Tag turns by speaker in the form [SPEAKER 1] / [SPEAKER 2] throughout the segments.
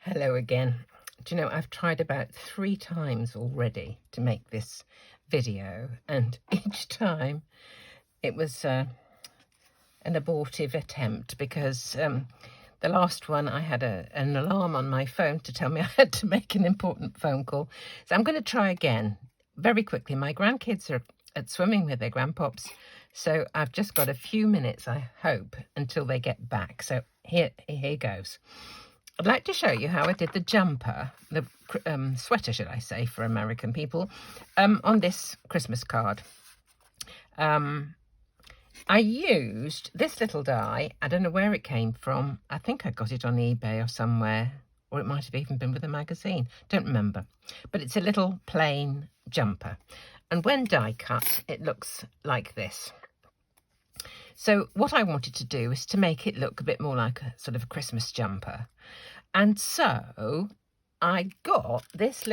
[SPEAKER 1] Hello again. Do you know, I've tried about 3 times already to make this video, and each time it was an abortive attempt because the last one I had an alarm on my phone to tell me I had to make an important phone call. So I'm going to try again very quickly. My grandkids are at swimming with their grandpops, so I've just got a few minutes, I hope, until they get back. So here goes. I'd like to show you how I did the jumper, the sweater, should I say, for American people, on this Christmas card. I used this little die. I don't know where it came from. I think I got it on eBay or somewhere, or it might have even been with a magazine. Don't remember. But it's a little plain jumper. And when die cut, it looks like this. So what I wanted to do is to make it look a bit more like a sort of a Christmas jumper. And so I got this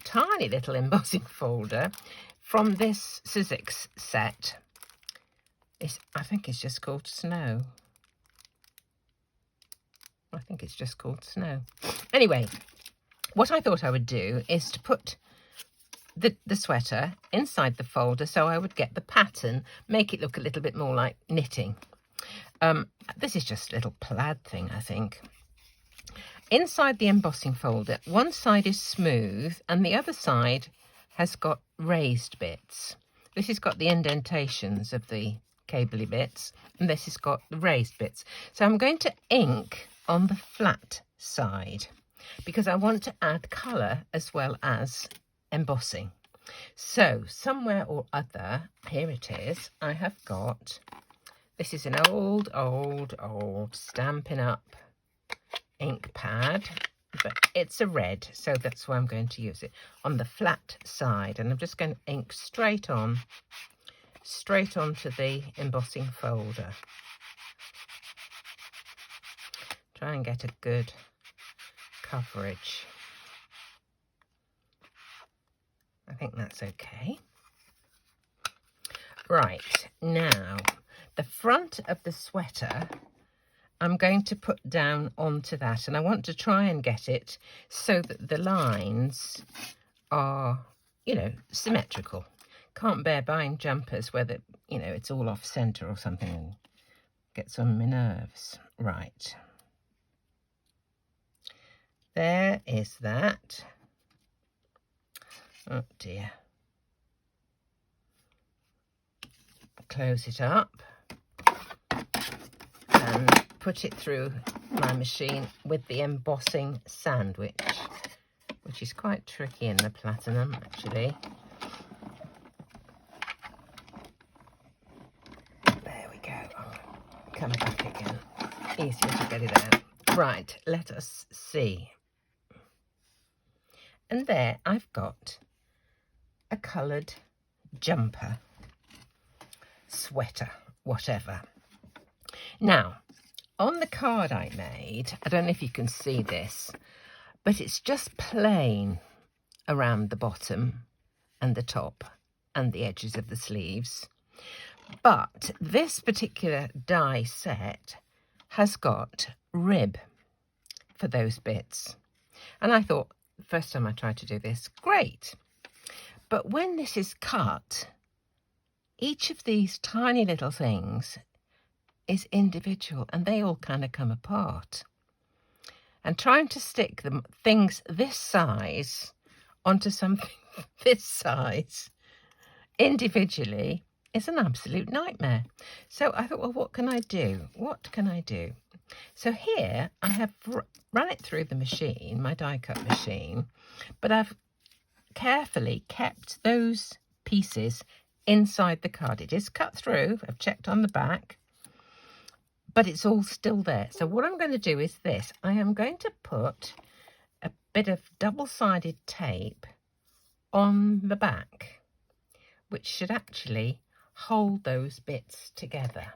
[SPEAKER 1] tiny little embossing folder from this Sizzix set. I think it's just called Snow. I think it's just called Snow. Anyway, what I thought I would do is to put the sweater inside the folder so I would get the pattern, make it look a little bit more like knitting. This is just a little plaid thing, I think. Inside the embossing folder, one side is smooth and the other side has got raised bits. This has got the indentations of the cabley bits, and this has got the raised bits. So I'm going to ink on the flat side because I want to add colour as well as embossing. So somewhere or other, here it is, I have got, this is an old Stampin' Up! Ink pad, but it's a red, so that's why I'm going to use it on the flat side, and I'm just going to ink straight onto the embossing folder. Try and get a good coverage. I think that's okay. Right, now the front of the sweater I'm going to put down onto that, and I want to try and get it so that the lines are, symmetrical. Can't bear buying jumpers where it's all off centre or something and gets on my nerves. Right. There is that. Oh dear. Close it up and put it through my machine with the embossing sandwich, which is quite tricky in the platinum, actually. There we go. I'll come back again. Easier to get it out. Right, let us see. And there I've got a coloured jumper, sweater, whatever. Now, on the card I made, I don't know if you can see this, but it's just plain around the bottom and the top and the edges of the sleeves. But this particular die set has got rib for those bits. And I thought, the first time I tried to do this, great. But when this is cut, each of these tiny little things is individual and they all kind of come apart. And trying to stick them things this size onto something this size individually is an absolute nightmare. So I thought, well, what can I do? What can I do? So here I have run it through the machine, my die cut machine, but I've carefully kept those pieces inside the card. It is cut through, I've checked on the back, but it's all still there. So what I'm going to do is this. I am going to put a bit of double-sided tape on the back, which should actually hold those bits together,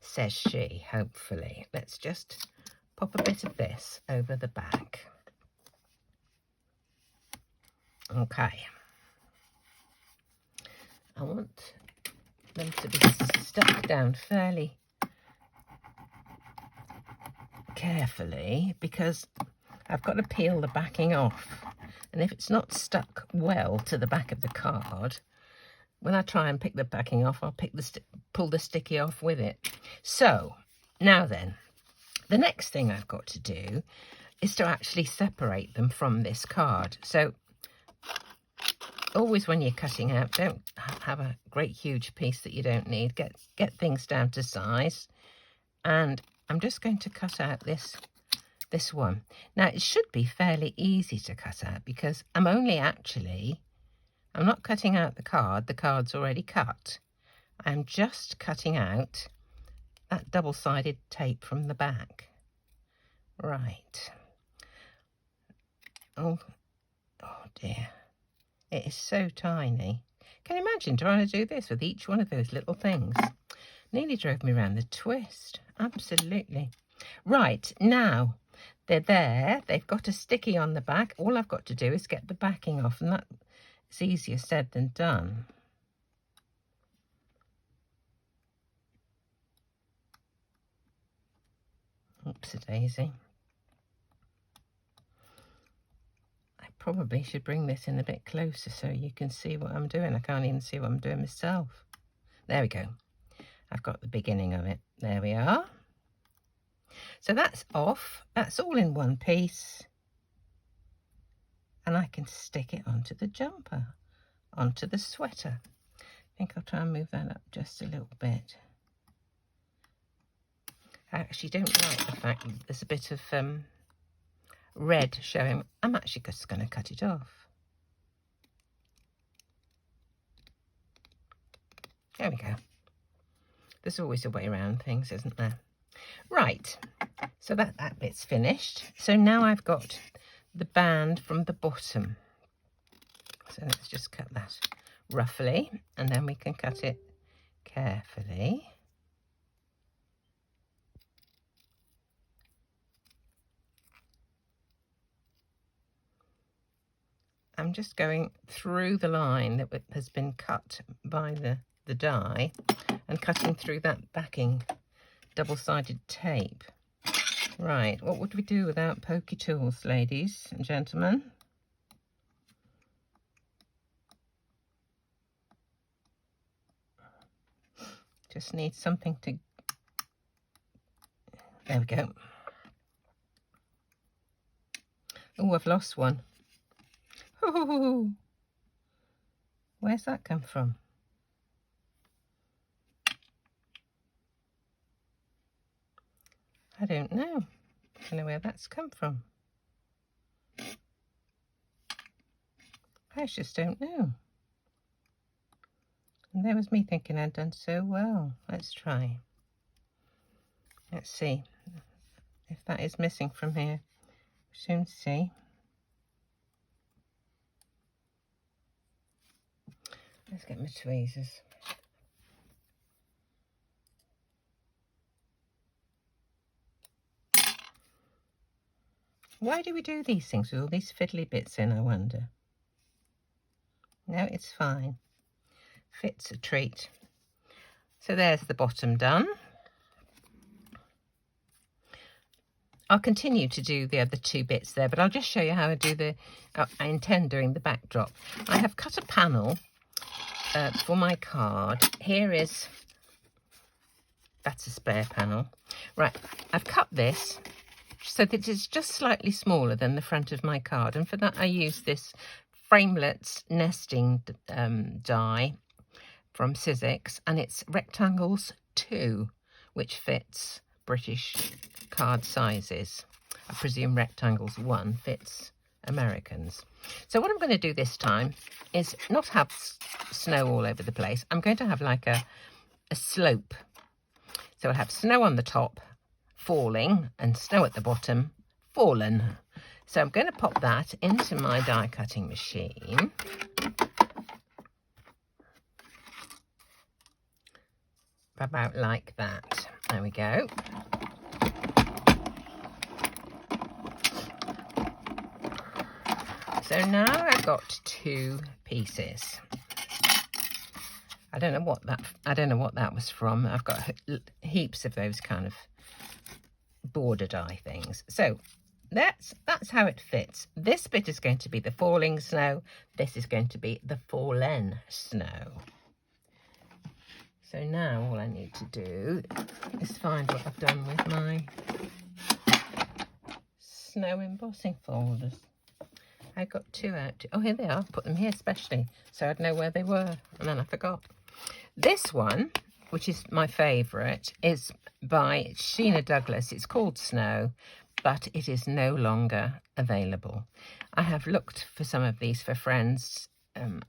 [SPEAKER 1] says she, hopefully. Let's just pop a bit of this over the back. Okay. I want them to be stuck down fairly carefully because I've got to peel the backing off. And if it's not stuck well to the back of the card, when I try and pick the backing off, I'll pull the sticky off with it. So, now then, the next thing I've got to do is to actually separate them from this card. So, always when you're cutting out, don't have a great huge piece that you don't need. Get things down to size. And I'm just going to cut out this one. Now, it should be fairly easy to cut out because I'm not cutting out the card's already cut. I'm just cutting out that double-sided tape from the back. Right. Oh dear. It is so tiny. Can you imagine trying to do this with each one of those little things? Nearly drove me around the twist. Absolutely. Right, now they're there. They've got a sticky on the back. All I've got to do is get the backing off, and that's easier said than done. Oops-a-daisy. I probably should bring this in a bit closer so you can see what I'm doing. I can't even see what I'm doing myself. There we go. I've got the beginning of it. There we are. So that's off. That's all in one piece. And I can stick it onto the jumper, onto the sweater. I think I'll try and move that up just a little bit. I actually don't like the fact that there's a bit of red showing. I'm actually just going to cut it off. There we go. There's always a way around things, isn't there? Right, so that bit's finished. So now I've got the band from the bottom. So let's just cut that roughly, and then we can cut it carefully. I'm just going through the line that has been cut by the die and cutting through that backing double-sided tape. Right, what would we do without pokey tools, ladies and gentlemen? Just need something to... There we go. Oh, I've lost one. Ooh, where's that come from? I don't know. I don't know where that's come from. I just don't know. And there was me thinking I'd done so well. Let's try. Let's see if that is missing from here. Soon see. Let's get my tweezers. Why do we do these things with all these fiddly bits in, I wonder? No, it's fine. Fits a treat. So there's the bottom done. I'll continue to do the other two bits there, but I'll just show you how I do I intend doing the backdrop. I have cut a panel for my card. That's a spare panel. Right, I've cut this so that it's just slightly smaller than the front of my card, and for that I use this Framelits nesting die from Sizzix, and it's rectangles 2, which fits British card sizes. I presume rectangles 1 fits Americans. So what I'm going to do this time is not have snow all over the place. I'm going to have like a slope. So I'll have snow on the top falling and snow at the bottom fallen. So I'm going to pop that into my die cutting machine. About like that. There we go. So now I've got 2 pieces. I don't know what that was from. I've got heaps of those kind of border die things. So that's how it fits. This bit is going to be the falling snow. This is going to be the fallen snow. So now all I need to do is find what I've done with my snow embossing folders. I got 2 out. Oh, here they are. Put them here specially so I'd know where they were, and then I forgot. This one, which is my favourite, is by Sheena Douglas. It's called Snow, but it is no longer available. I have looked for some of these for friends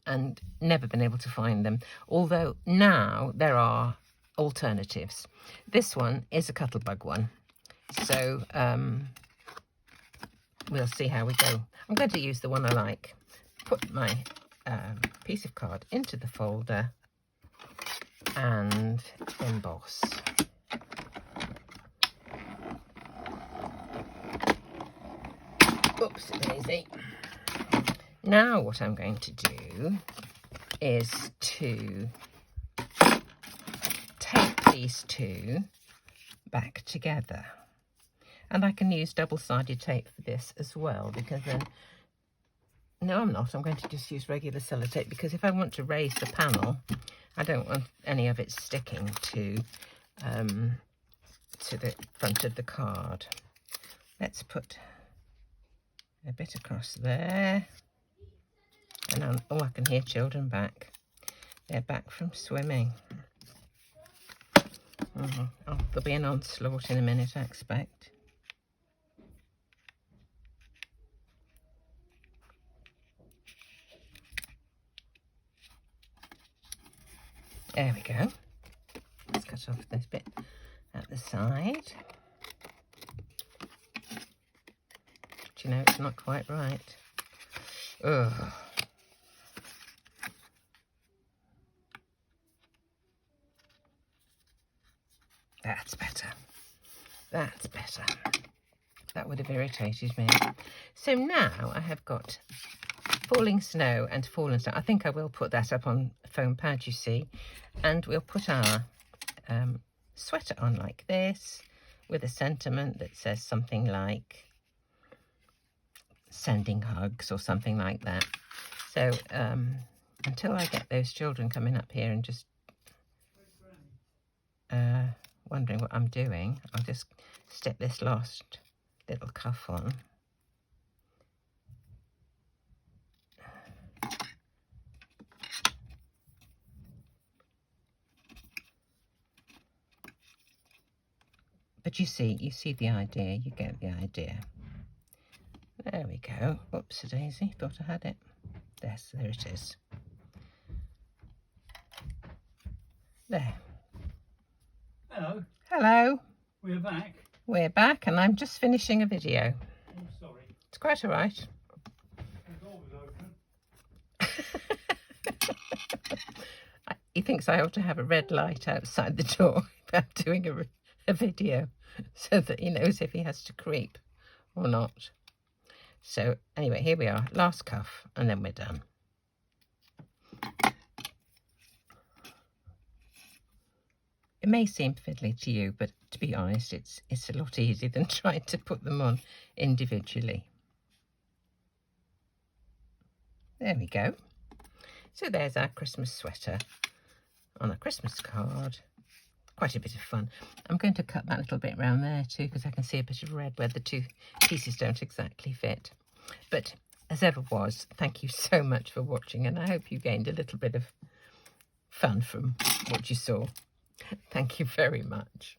[SPEAKER 1] and never been able to find them, although now there are alternatives. This one is a Cuttlebug one, so we'll see how we go. I'm going to use the one I like. Put my piece of card into the folder and emboss. Oops, daisy. Now what I'm going to do is to tape these 2 back together. And I can use double-sided tape for this as well, because then... No, I'm not. I'm going to just use regular sellotape, because if I want to raise the panel, I don't want any of it sticking to the front of the card. Let's put a bit across there. And oh, I can hear children back. They're back from swimming. Oh, there'll be an onslaught in a minute, I expect. There we go. Let's cut off this bit at the side. But you know, it's not quite right. Ugh. That's better. That's better. That would have irritated me. So now I have got falling snow and fallen snow. I think I will put that up on foam pad, you see. And we'll put our sweater on like this with a sentiment that says something like sending hugs or something like that. So until I get those children coming up here and just wondering what I'm doing, I'll just stick this last little cuff on. But you see the idea, you get the idea. There we go. Oops-a-daisy, thought I had it. Yes, there it is. There.
[SPEAKER 2] Hello.
[SPEAKER 1] Hello.
[SPEAKER 2] We're back.
[SPEAKER 1] We're back, and I'm just finishing a video.
[SPEAKER 2] Oh, sorry.
[SPEAKER 1] It's quite all right.
[SPEAKER 2] The door was open.
[SPEAKER 1] He thinks I ought to have a red light outside the door if I'm doing a video, so that he knows if he has to creep or not. So anyway, here we are, last cuff, and then we're done. It may seem fiddly to you, but to be honest, it's a lot easier than trying to put them on individually. There we go. So there's our Christmas sweater on a Christmas card. Quite a bit of fun. I'm going to cut that little bit around there too, because I can see a bit of red where the 2 pieces don't exactly fit. But as ever was, thank you so much for watching, and I hope you gained a little bit of fun from what you saw. Thank you very much.